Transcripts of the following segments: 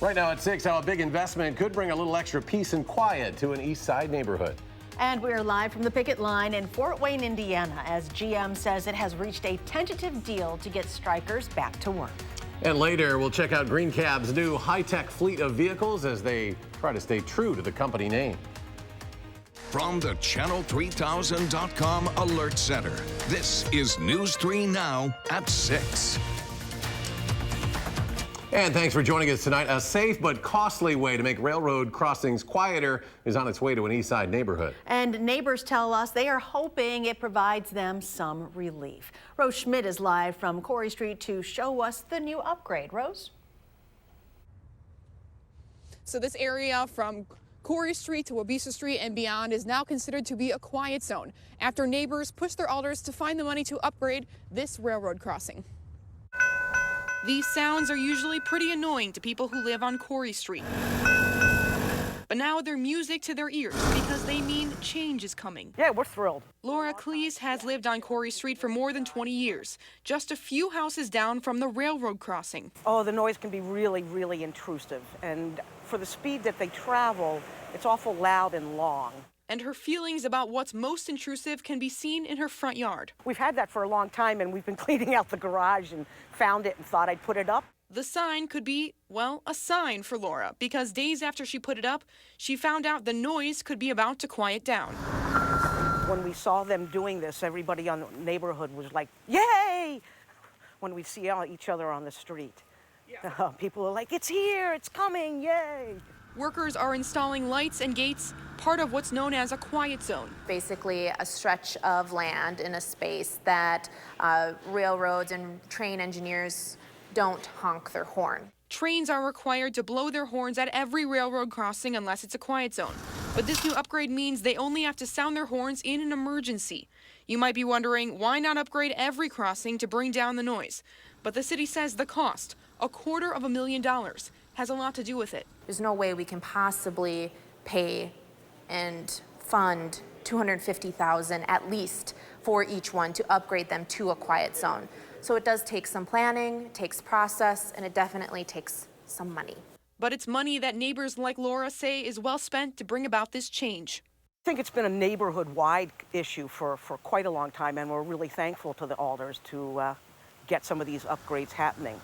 Right now at 6, how a big investment could bring a little extra peace and quiet to an East Side neighborhood. And we're live from the picket line in Fort Wayne, Indiana, as GM says it has reached a tentative deal to get strikers back to work. And later, we'll check out Green Cab's new high-tech fleet of vehicles as they try to stay true to the company name. From the Channel3000.com Alert Center, this is News 3 Now at 6. And thanks for joining us tonight. A safe but costly way to make railroad crossings quieter is on its way to an East Side neighborhood. And neighbors tell us they are hoping it provides them some relief. Rose Schmidt is live from Corey Street to show us the new upgrade. Rose? So this area from Corey Street to Wabisa Street and beyond is now considered to be a quiet zone after neighbors pushed their alders to find the money to upgrade this railroad crossing. These sounds are usually pretty annoying to people who live on Corey Street. But now they're music to their ears because they mean change is coming. Yeah, we're thrilled. Laura Cleese has lived on Corey Street for more than 20 years, just a few houses down from the railroad crossing. Oh, the noise can be really, really intrusive. And for the speed that they travel, it's awful loud and long. And her feelings about what's most intrusive can be seen in her front yard. We've had that for a long time, and we've been cleaning out the garage and found it and thought I'd put it up. The sign could be, well, a sign for Laura, because days after she put it up, she found out the noise could be about to quiet down. When we saw them doing this, everybody in the neighborhood was like, yay! When we see each other on the street. Yeah. People are like, it's here, it's coming, yay! Workers are installing lights and gates, part of what's known as a quiet zone. Basically a stretch of land in a space that railroads and train engineers don't honk their horn. Trains are required to blow their horns at every railroad crossing unless it's a quiet zone. But this new upgrade means they only have to sound their horns in an emergency. You might be wondering, why not upgrade every crossing to bring down the noise? But the city says the cost, $250,000, has a lot to do with it. There's no way we can possibly pay and fund $250,000 at least for each one to upgrade them to a quiet zone. So it does take some planning, it takes process, and it definitely takes some money. But it's money that neighbors like Laura say is well spent to bring about this change. I think it's been a neighborhood-wide issue for quite a long time, and we're really thankful to the alders to get some of these upgrades happening.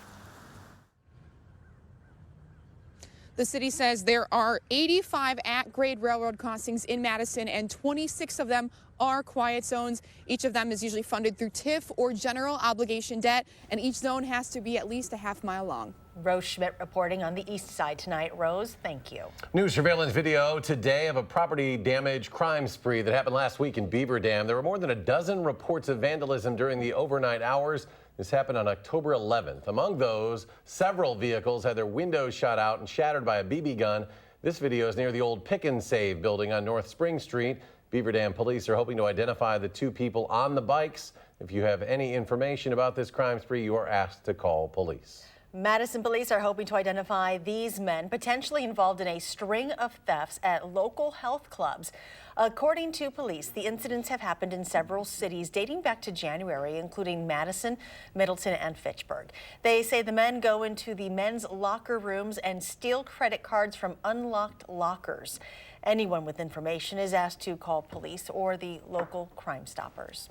The city says there are 85 at-grade railroad crossings in Madison, and 26 of them are quiet zones. Each of them is usually funded through TIF or general obligation debt, and each zone has to be at least a half-mile long. Rose Schmidt reporting on the East Side tonight. Rose, thank you. New surveillance video today of a property damage crime spree that happened last week in Beaver Dam. There were more than a dozen reports of vandalism during the overnight hours. This happened on October 11th. Among those, several vehicles had their windows shot out and shattered by a BB gun. This video is near the old Pick and Save building on North Spring Street. Beaver Dam police are hoping to identify the two people on the bikes. If you have any information about this crime spree, you are asked to call police. Madison police are hoping to identify these men potentially involved in a string of thefts at local health clubs. According to police, the incidents have happened in several cities dating back to January, including Madison, Middleton, and Fitchburg. They say the men go into the men's locker rooms and steal credit cards from unlocked lockers. Anyone with information is asked to call police or the local Crime Stoppers.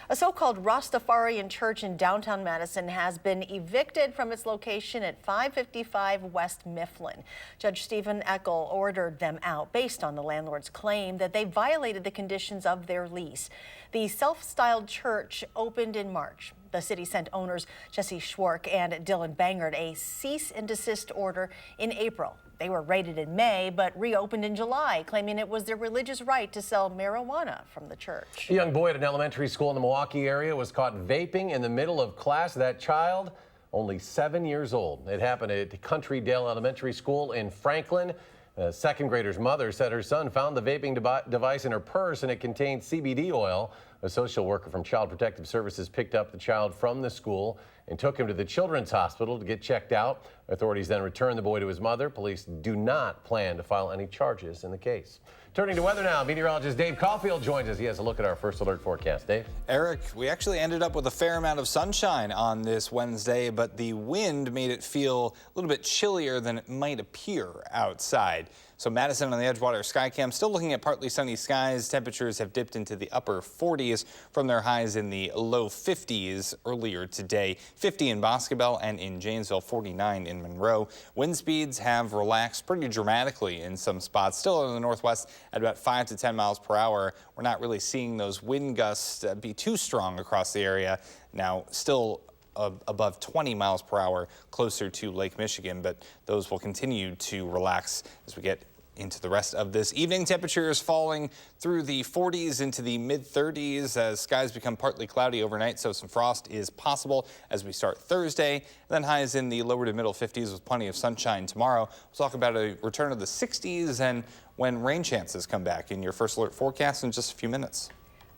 A so-called Rastafarian church in downtown Madison has been evicted from its location at 555 West Mifflin. Judge Stephen Eckel ordered them out based on the landlord's claim that they violated the conditions of their lease. The self-styled church opened in March. The city sent owners Jesse Schwark and Dylan Bangard a cease and desist order in April. They were raided in May, but reopened in July, claiming it was their religious right to sell marijuana from the church. A young boy at an elementary school in the Milwaukee area was caught vaping in the middle of class. That child, only 7 years old. It happened at Country Dale Elementary School in Franklin. A second grader's mother said her son found the vaping device in her purse and it contained CBD oil. A social worker from Child Protective Services picked up the child from the school and took him to the Children's Hospital to get checked out. Authorities then returned the boy to his mother. Police do not plan to file any charges in the case. Turning to weather now, meteorologist Dave Caulfield joins us. He has a look at our first alert forecast. Dave? Eric, we actually ended up with a fair amount of sunshine on this Wednesday, but the wind made it feel a little bit chillier than it might appear outside. So Madison on the Edgewater Skycam still looking at partly sunny skies. Temperatures have dipped into the upper 40s from their highs in the low 50s earlier today. 50 in Boscobel and in Janesville, 49 in Monroe. Wind speeds have relaxed pretty dramatically in some spots. Still in the northwest at about 5 to 10 miles per hour. We're not really seeing those wind gusts be too strong across the area. Now still above 20 miles per hour closer to Lake Michigan, but those will continue to relax as we get into the rest of this evening. Temperatures falling through the 40s into the mid-30s as skies become partly cloudy overnight, so some frost is possible as we start Thursday. Then highs in the lower to middle 50s with plenty of sunshine tomorrow. We'll talk about a return of the 60s and when rain chances come back in your first alert forecast in just a few minutes.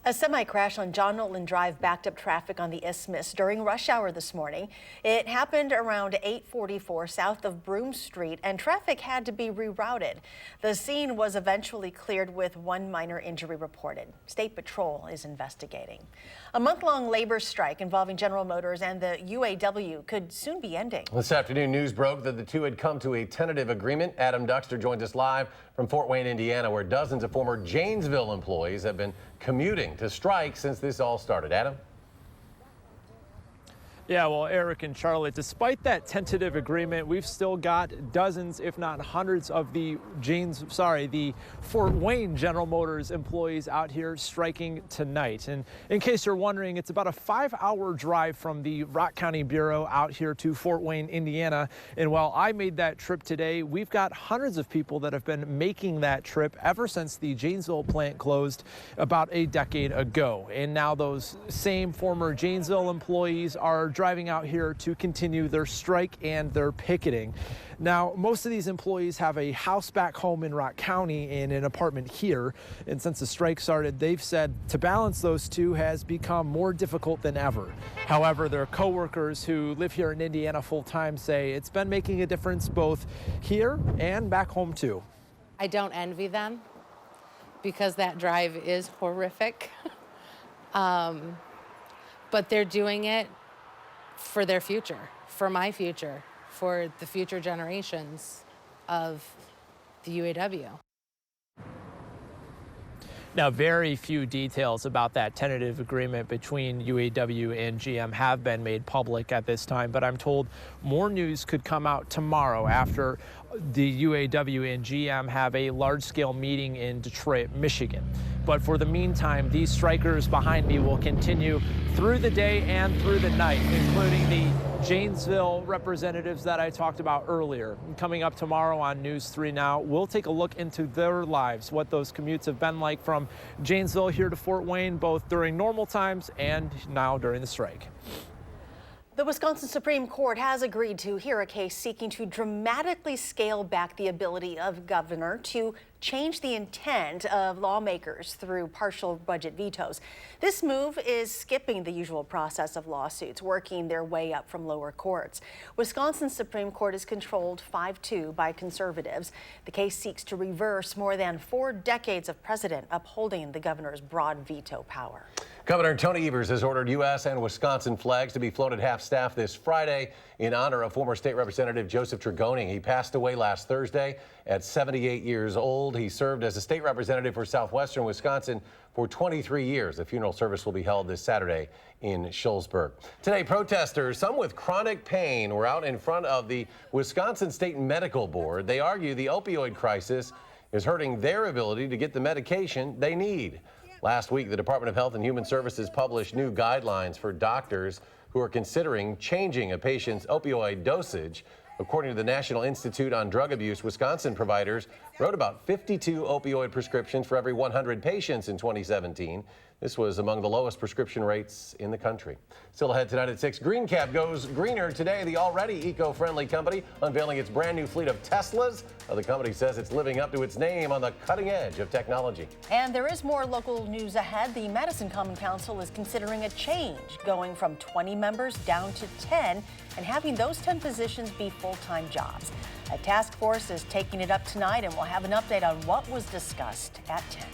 A semi-crash on John Nolan Drive backed up traffic on the Isthmus during rush hour this morning. It happened around 8:44 south of Broome Street, and traffic had to be rerouted. The scene was eventually cleared with one minor injury reported. State Patrol is investigating. A month-long labor strike involving General Motors and the UAW could soon be ending. This afternoon, news broke that the two had come to a tentative agreement. Adam Duxter joins us live from Fort Wayne, Indiana, where dozens of former Janesville employees have been commuting to strike since this all started. Adam? Yeah, well, Eric and Charlotte, despite that tentative agreement, we've still got dozens, if not hundreds, of the Fort Wayne General Motors employees out here striking tonight. And in case you're wondering, it's about a 5-hour drive from the Rock County Bureau out here to Fort Wayne, Indiana. And while I made that trip today, we've got hundreds of people that have been making that trip ever since the Janesville plant closed about a decade ago. And now those same former Janesville employees are driving out here to continue their strike and their picketing. Now, most of these employees have a house back home in Rock County and an apartment here. And since the strike started, they've said to balance those two has become more difficult than ever. However, their coworkers who live here in Indiana full time say it's been making a difference both here and back home too. I don't envy them because that drive is horrific. But they're doing it for their future, for my future, for the future generations of the UAW. Now, very few details about that tentative agreement between UAW and GM have been made public at this time, but I'm told more news could come out tomorrow after the UAW and GM have a large-scale meeting in Detroit, Michigan. But for the meantime, these strikers behind me will continue through the day and through the night, including the Janesville representatives that I talked about earlier. Coming up tomorrow on News 3 Now, we'll take a look into their lives, what those commutes have been like from Janesville here to Fort Wayne, both during normal times and now during the strike. The Wisconsin Supreme Court has agreed to hear a case seeking to dramatically scale back the ability of governor to change the intent of lawmakers through partial budget vetoes. This move is skipping the usual process of lawsuits, working their way up from lower courts. Wisconsin's Supreme Court is controlled 5-2 by conservatives. The case seeks to reverse more than 4 decades of precedent upholding the governor's broad veto power. Governor Tony Evers has ordered U.S. and Wisconsin flags to be flown at half-staff this Friday in honor of former state representative Joseph Tregoning. He passed away last Thursday at 78 years old. He served as a state representative for southwestern Wisconsin for 23 years. The funeral service will be held this Saturday in Shullsburg. Today, protesters, some with chronic pain, were out in front of the Wisconsin State Medical Board. They argue the opioid crisis is hurting their ability to get the medication they need. Last week, the Department of Health and Human Services published new guidelines for doctors who are considering changing a patient's opioid dosage. According to the National Institute on Drug Abuse, Wisconsin providers wrote about 52 opioid prescriptions for every 100 patients in 2017. This was among the lowest prescription rates in the country. Still ahead tonight at 6, GreenCap goes greener today. The already eco-friendly company unveiling its brand new fleet of Teslas. The company says it's living up to its name on the cutting edge of technology. And there is more local news ahead. The Madison Common Council is considering a change, going from 20 members down to 10 and having those 10 positions be full-time jobs. A task force is taking it up tonight, and we'll have an update on what was discussed at 10.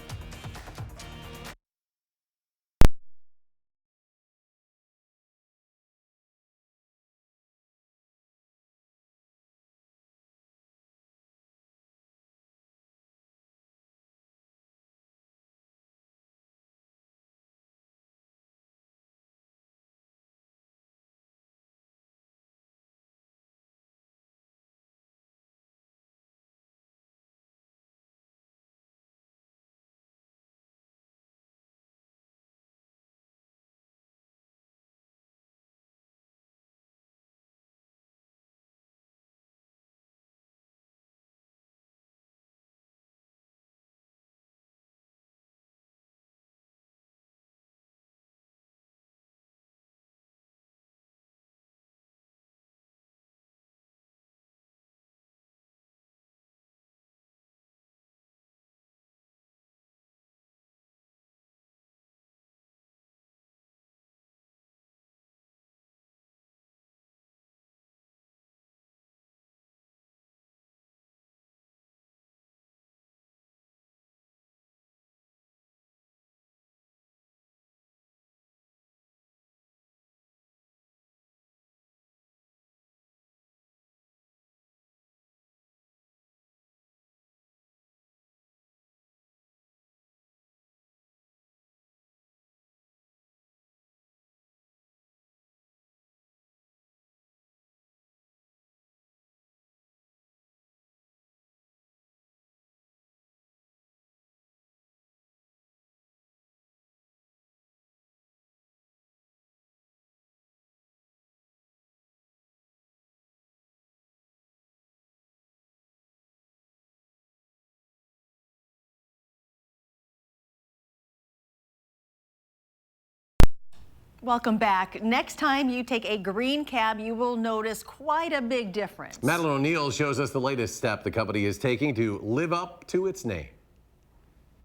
Welcome back. Next time you take a green cab, you will notice quite a big difference. Madeline O'Neill shows us the latest step the company is taking to live up to its name.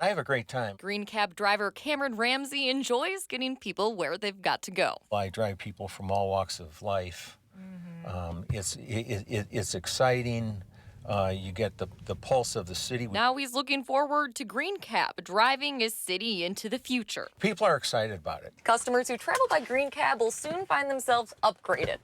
I have a great time. Green cab driver Cameron Ramsey enjoys getting people where they've got to go. I drive people from all walks of life. It's exciting. You get the pulse of the city. Now he's looking forward to green cab driving his city into the future. People are excited about it. Customers who travel by green cab will soon find themselves upgraded,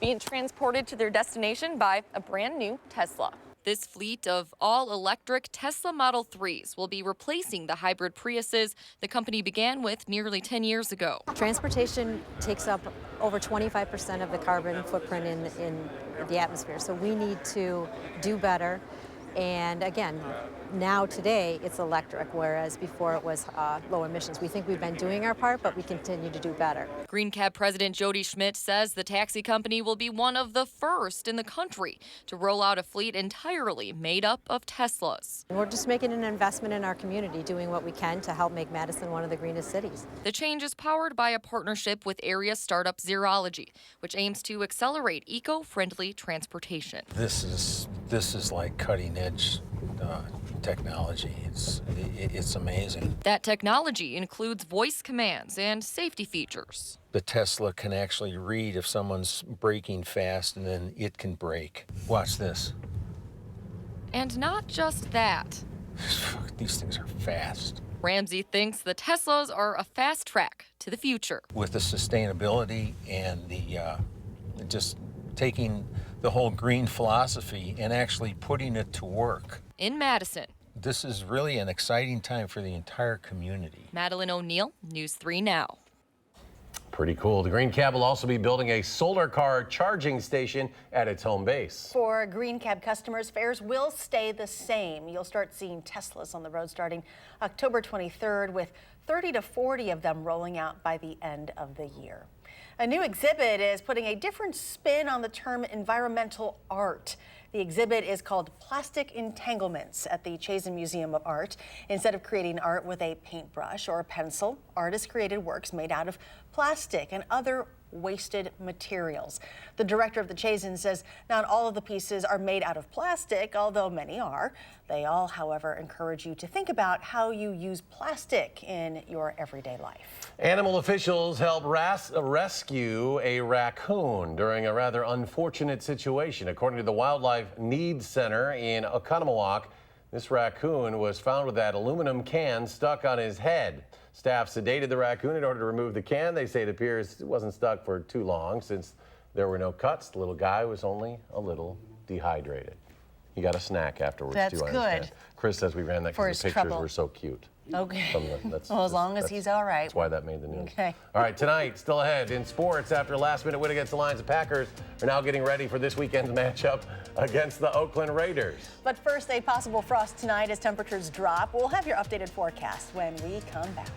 being transported to their destination by a brand new Tesla. This fleet of all-electric Tesla Model 3s will be replacing the hybrid Priuses the company began with nearly 10 years ago. Transportation takes up over 25% of the carbon footprint in the atmosphere, so we need to do better. And again, now today it's electric, whereas before it was low emissions. We think we've been doing our part, but we continue to do better. Green Cab President Jody Schmidt says the taxi company will be one of the first in the country to roll out a fleet entirely made up of Teslas. We're just making an investment in our community, doing what we can to help make Madison one of the greenest cities. The change is powered by a partnership with area startup Zerology, which aims to accelerate eco-friendly transportation. This is like cutting edge technology. It's amazing. That technology includes voice commands and safety features. The Tesla can actually read if someone's braking fast, and then it can brake. Watch this. And not just that. These things are fast. Ramsey thinks the Teslas are a fast track to the future. With the sustainability and the just taking the whole green philosophy and actually putting it to work. In Madison. This is really an exciting time for the entire community. Madeline O'Neill, News 3 Now. Pretty cool. The Green Cab will also be building a solar car charging station at its home base. For Green Cab customers, fares will stay the same. You'll start seeing Teslas on the road starting October 23rd, with 30 to 40 of them rolling out by the end of the year. A new exhibit is putting a different spin on the term environmental art. The exhibit is called Plastic Entanglements at the Chazen Museum of Art. Instead of creating art with a paintbrush or a pencil, artists created works made out of plastic and other wasted materials. The director of the Chazen says not all of the pieces are made out of plastic, although many are. They all, however, encourage you to think about how you use plastic in your everyday life. Animal officials helped rescue a raccoon during a rather unfortunate situation. According to the Wildlife Needs Center in Oconomowoc, this raccoon was found with that aluminum can stuck on his head. Staff sedated the raccoon in order to remove the can. They say it appears it wasn't stuck for too long since there were no cuts. The little guy was only a little dehydrated. He got a snack afterwards, That's too, I good. understand. Chris says we ran that because the pictures were so cute. Okay. Well, as long as he's all right. That's why that made the news. Okay. All right, tonight, still ahead in sports after a last-minute win against the Lions, the Packers are now getting ready for this weekend's matchup against the Oakland Raiders. But first, a possible frost tonight as temperatures drop. We'll have your updated forecast when we come back.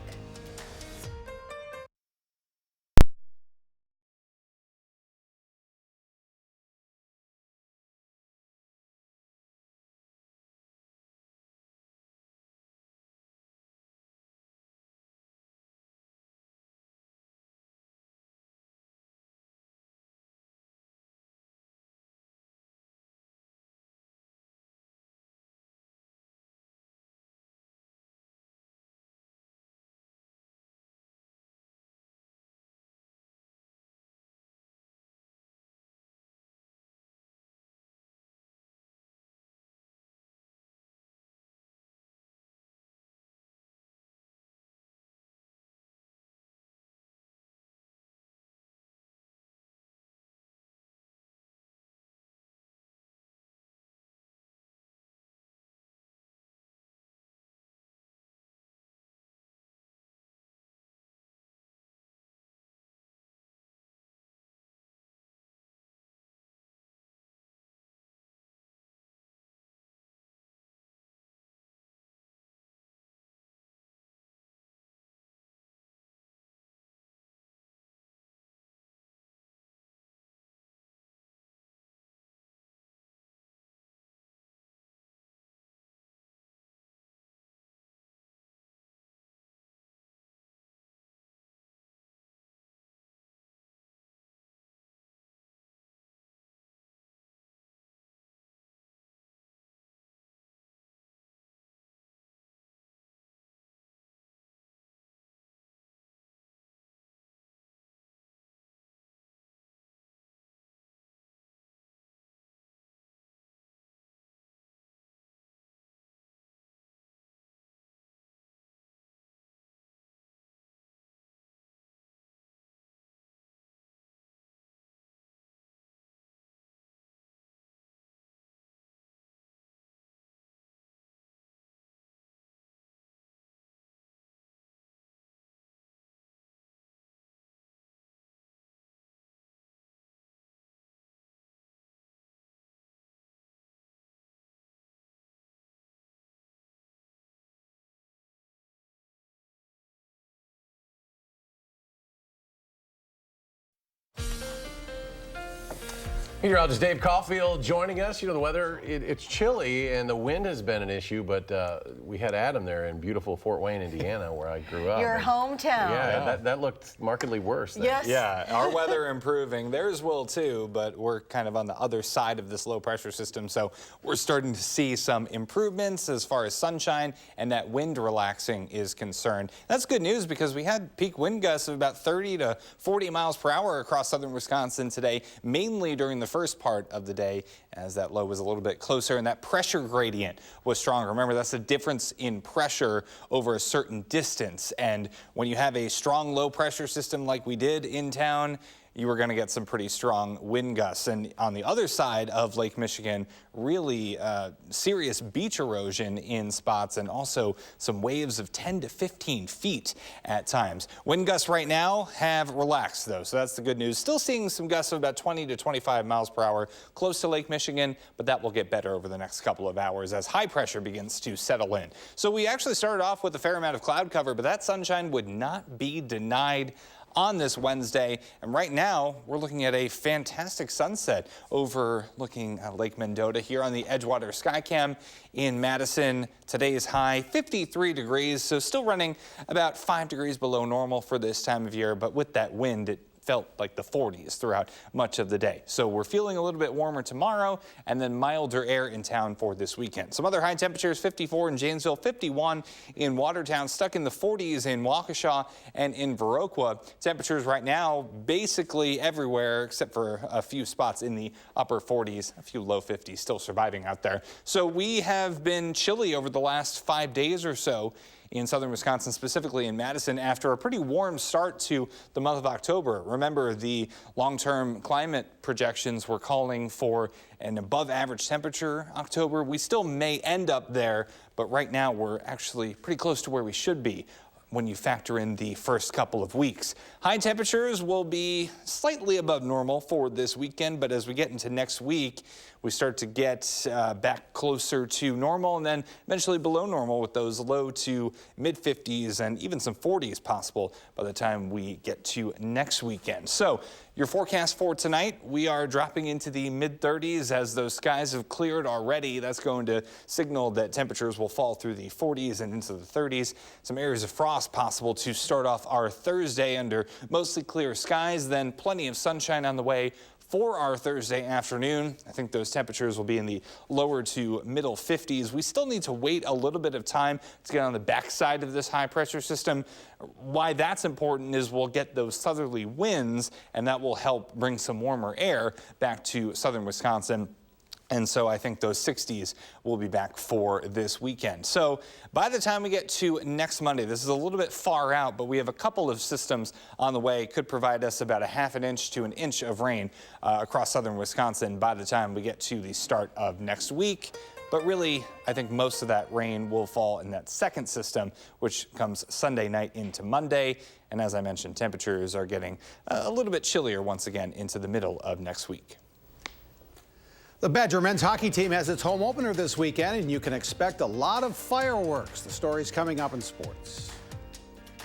Meteorologist Dave Caulfield joining us. You know, the weather, it's chilly and the wind has been an issue, but we had Adam there in beautiful Fort Wayne, Indiana, where I grew up. Your hometown. Yeah, that looked markedly worse there. Yes. Yeah, our weather improving. Theirs will too, but we're kind of on the other side of this low pressure system, so we're starting to see some improvements as far as sunshine and that wind relaxing is concerned. That's good news because we had peak wind gusts of about 30 to 40 miles per hour across southern Wisconsin today, mainly during the first part of the day as that low was a little bit closer and that pressure gradient was stronger. Remember, that's the difference in pressure over a certain distance. And when you have a strong low pressure system like we did in town, you were going to get some pretty strong wind gusts. And on the other side of Lake Michigan, really serious beach erosion in spots and also some waves of 10 to 15 feet at times. Wind gusts right now have relaxed, though, so that's the good news. Still seeing some gusts of about 20 to 25 miles per hour close to Lake Michigan, but that will get better over the next couple of hours as high pressure begins to settle in. So we actually started off with a fair amount of cloud cover, but that sunshine would not be denied on this Wednesday. And right now, we're looking at a fantastic sunset overlooking Lake Mendota here on the Edgewater Skycam in Madison. Today's high, 53 degrees, so still running about 5 degrees below normal for this time of year. But with that wind, it felt like the 40s throughout much of the day. So we're feeling a little bit warmer tomorrow and then milder air in town for this weekend. Some other high temperatures: 54 in Janesville, 51 in Watertown, stuck in the 40s in Waukesha and in Viroqua. Temperatures right now basically everywhere except for a few spots in the upper 40s, a few low 50s still surviving out there. So we have been chilly over the last 5 days or so in southern Wisconsin, specifically in Madison, after a pretty warm start to the month of October. Remember, the long-term climate projections were calling for an above average temperature October. We still may end up there, but right now we're actually pretty close to where we should be when you factor in the first couple of weeks. High temperatures will be slightly above normal for this weekend, but as we get into next week, we start to get back closer to normal and then eventually below normal with those low to mid 50s and even some 40s possible by the time we get to next weekend. So your forecast for tonight, we are dropping into the mid 30s as those skies have cleared already. That's going to signal that temperatures will fall through the 40s and into the 30s. Some areas of frost possible to start off our Thursday under mostly clear skies, then plenty of sunshine on the way for our Thursday afternoon. I think those temperatures will be in the lower to middle 50s. We still need to wait a little bit of time to get on the backside of this high pressure system. Why that's important is we'll get those southerly winds, and that will help bring some warmer air back to southern Wisconsin. And so I think those 60s will be back for this weekend. So by the time we get to next Monday, this is a little bit far out, but we have a couple of systems on the way. Could provide us about a half an inch to an inch of rain across southern Wisconsin by the time we get to the start of next week. But really, I think most of that rain will fall in that second system, which comes Sunday night into Monday. And as I mentioned, temperatures are getting a little bit chillier once again into the middle of next week. The Badger men's hockey team has its home opener this weekend, and you can expect a lot of fireworks. The story's coming up in sports.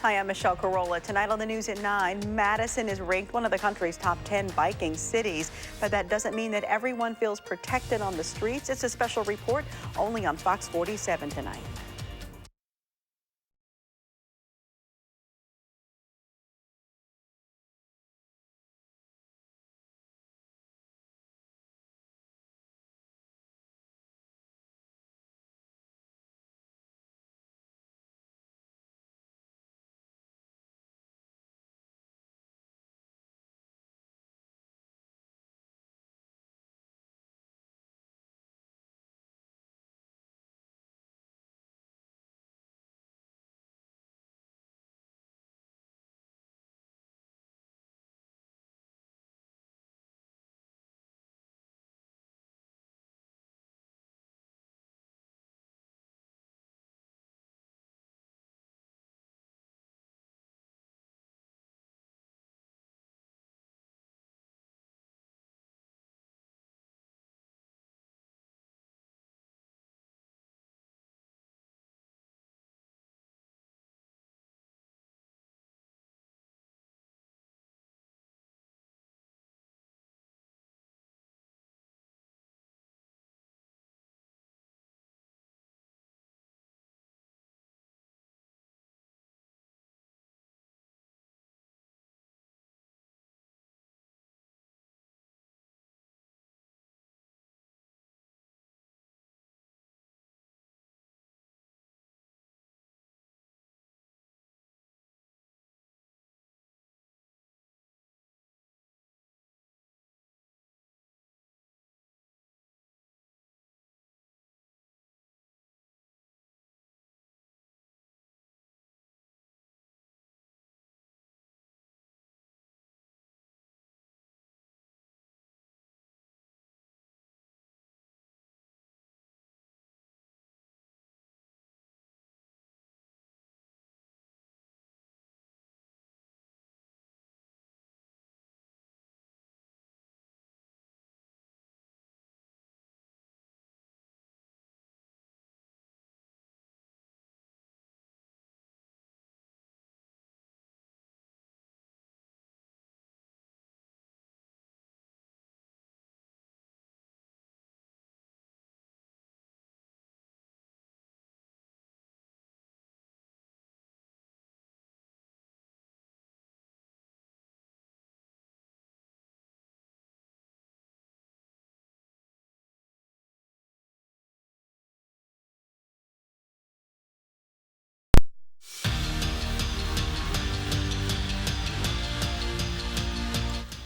Hi, I'm Michelle Carolla. Tonight on the news at 9, Madison is ranked one of the country's top 10 biking cities, but that doesn't mean that everyone feels protected on the streets. It's a special report only on Fox 47 tonight.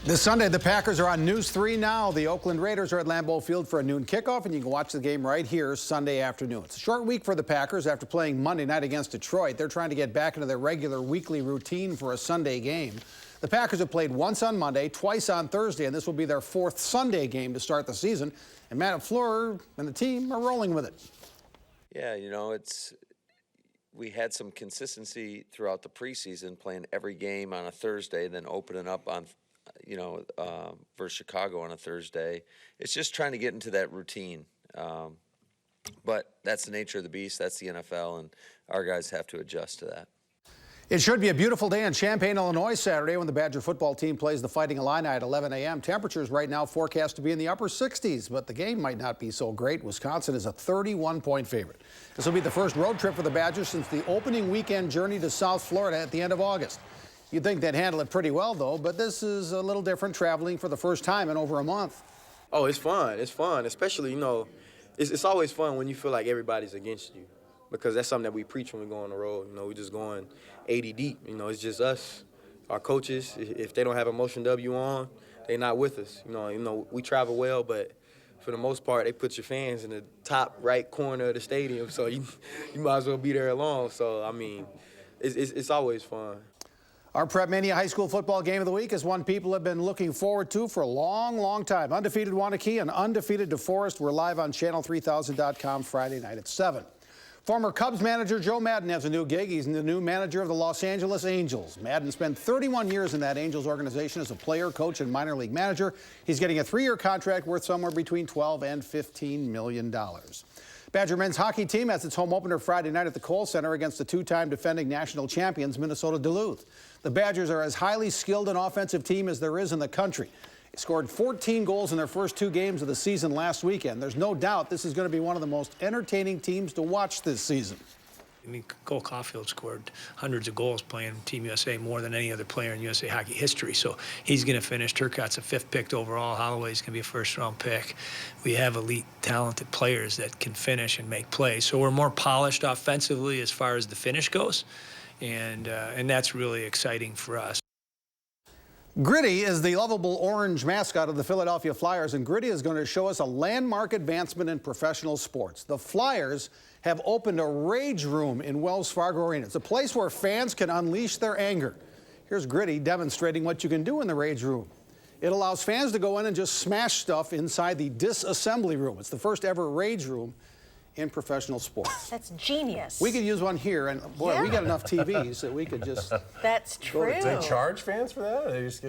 This Sunday, the Packers are on News 3 Now. The Oakland Raiders are at Lambeau Field for a noon kickoff, and you can watch the game right here Sunday afternoon. It's a short week for the Packers after playing Monday night against Detroit. They're trying to get back into their regular weekly routine for a Sunday game. The Packers have played once on Monday, twice on Thursday, and this will be their fourth Sunday game to start the season. And Matt LaFleur and the team are rolling with it. Yeah, you know, we had some consistency throughout the preseason, playing every game on a Thursday, then opening up on versus Chicago on a Thursday. It's just trying to get into that routine. But that's the nature of the beast. That's the NFL, and our guys have to adjust to that. It should be a beautiful day in Champaign, Illinois, Saturday when the Badger football team plays the Fighting Illini at 11 a.m. Temperatures right now forecast to be in the upper 60s, but the game might not be so great. Wisconsin is a 31-point favorite. This will be the first road trip for the Badgers since the opening weekend journey to South Florida at the end of August. You'd think they'd handle it pretty well, though, but this is a little different, traveling for the first time in over a month. Oh, it's fun. It's fun, especially, you know, it's always fun when you feel like everybody's against you, because that's something that we preach when we go on the road. You know, we're just going 80 deep. You know, it's just us, our coaches. If they don't have a Motion W on, they're not with us. You know, we travel well, but for the most part, they put your fans in the top right corner of the stadium, so you might as well be there alone. So, I mean, it's always fun. Our Prep Mania High School football game of the week is one people have been looking forward to for a long, long time. Undefeated Wanakee and undefeated DeForest. We're live on channel3000.com Friday night at 7. Former Cubs manager Joe Madden has a new gig. He's the new manager of the Los Angeles Angels. Madden spent 31 years in that Angels organization as a player, coach, and minor league manager. He's getting a 3-year contract worth somewhere between $12 and $15 million. Badger men's hockey team has its home opener Friday night at the Kohl Center against the two-time defending national champions, Minnesota Duluth. The Badgers are as highly skilled an offensive team as there is in the country. They scored 14 goals in their first 2 games of the season last weekend. There's no doubt this is going to be one of the most entertaining teams to watch this season. I mean, Cole Caulfield scored hundreds of goals playing Team USA, more than any other player in USA hockey history. So he's going to finish. Turcotte's a 5th picked overall. Holloway's going to be a 1st-round pick. We have elite, talented players that can finish and make plays. So we're more polished offensively as far as the finish goes, and that's really exciting for us. Gritty is the lovable orange mascot of the Philadelphia Flyers, and Gritty is going to show us a landmark advancement in professional sports. The Flyers have opened a rage room in Wells Fargo Arena. It's a place where fans can unleash their anger. Here's Gritty demonstrating what you can do in the rage room. It allows fans to go in and just smash stuff inside the disassembly room. It's the first ever rage room in professional sports. That's genius. We could use one here, and boy, yeah. We got enough TVs that we could just... That's true. Do they charge fans for that? Or they just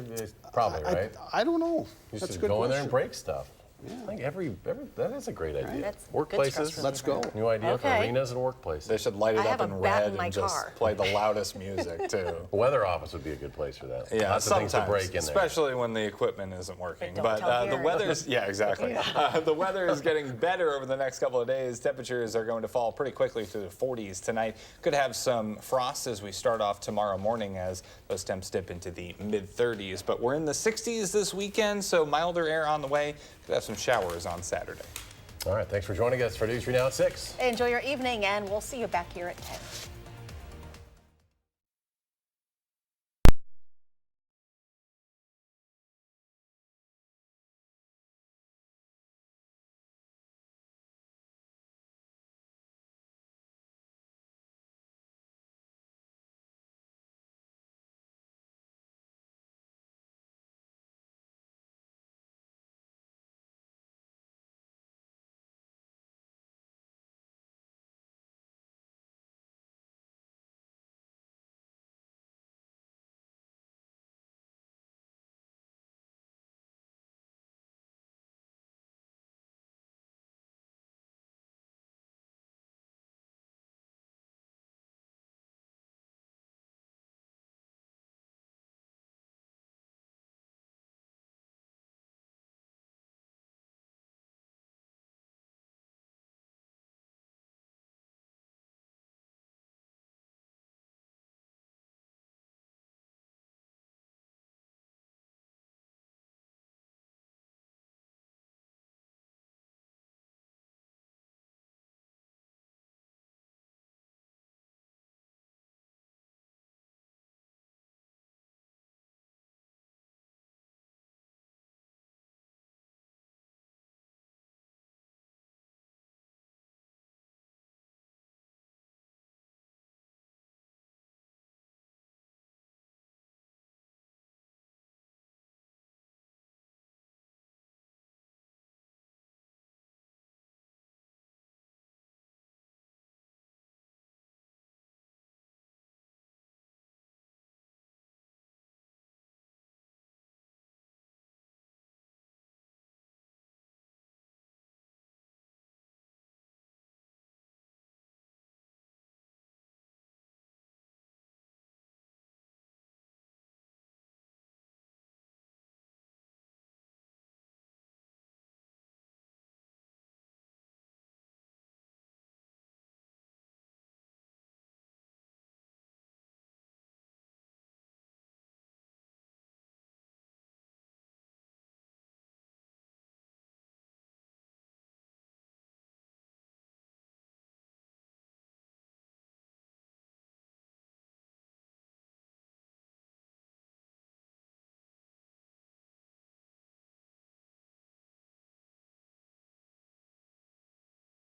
probably, right? I don't know. You That's just a good go in question. there and break stuff. Yeah. I think that is a great idea. Right. That's Workplaces, let's go. New idea for Okay. arenas and workplaces. They should light it I up have in a bat red in my and just car. play the loudest music, too. The weather office would be a good place for that. Yeah, Lots of things to sometimes, break in there. especially when the equipment isn't working. But But don't tell the Gary. weather's, yeah, exactly. Yeah. The weather is getting better over the next couple of days. Temperatures are going to fall pretty quickly to the 40s tonight. Could have some frost as we start off tomorrow morning as those temps dip into the mid-30s. But we're in the 60s this weekend, so milder air on the way. Could have some showers on Saturday. All right, thanks for joining us for News 3 Now at 6. Enjoy your evening, and we'll see you back here at 10.